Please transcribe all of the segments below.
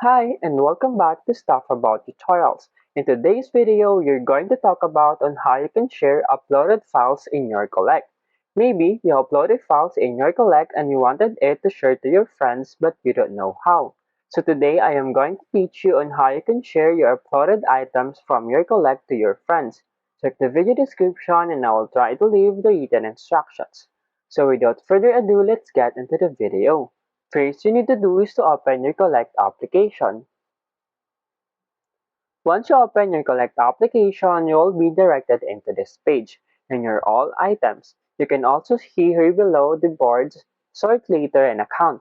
Hi, and welcome back to Stuff About Tutorials. In today's video, you're going to talk about on how you can share uploaded files in your Collect. Maybe you uploaded files in your Collect and you wanted it to share to your friends but you don't know how. So today I am going to teach you on how you can share your uploaded items from your Collect to your friends. Check the video description and I will try to leave the written instructions. So without further ado, let's get into the video. First you need to do is to open your Collect application. Once you open your Collect application, you will be directed into this page. In your All Items, you can also see here below the boards Sort Later and Account.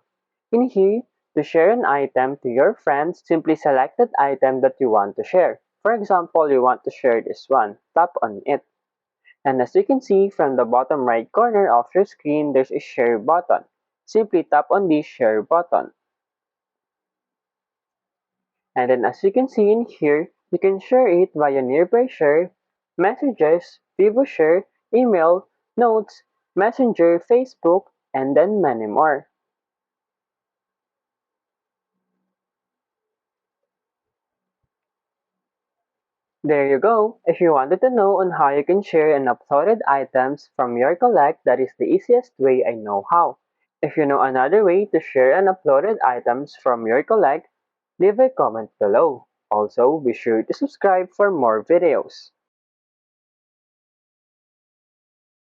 In here, to share an item to your friends, simply select that item that you want to share. For example, you want to share this one. Tap on it. And as you can see from the bottom right corner of your screen, there's a Share button. Simply tap on this Share button. And then as you can see in here, you can share it via Nearby Share, Messages, Vivo Share, Email, Notes, Messenger, Facebook, and then many more. There you go. If you wanted to know on how you can share and uploaded items from your Collect, that is the easiest way I know how. If you know another way to share and uploaded items from your Collect, leave a comment below. Also, be sure to subscribe for more videos.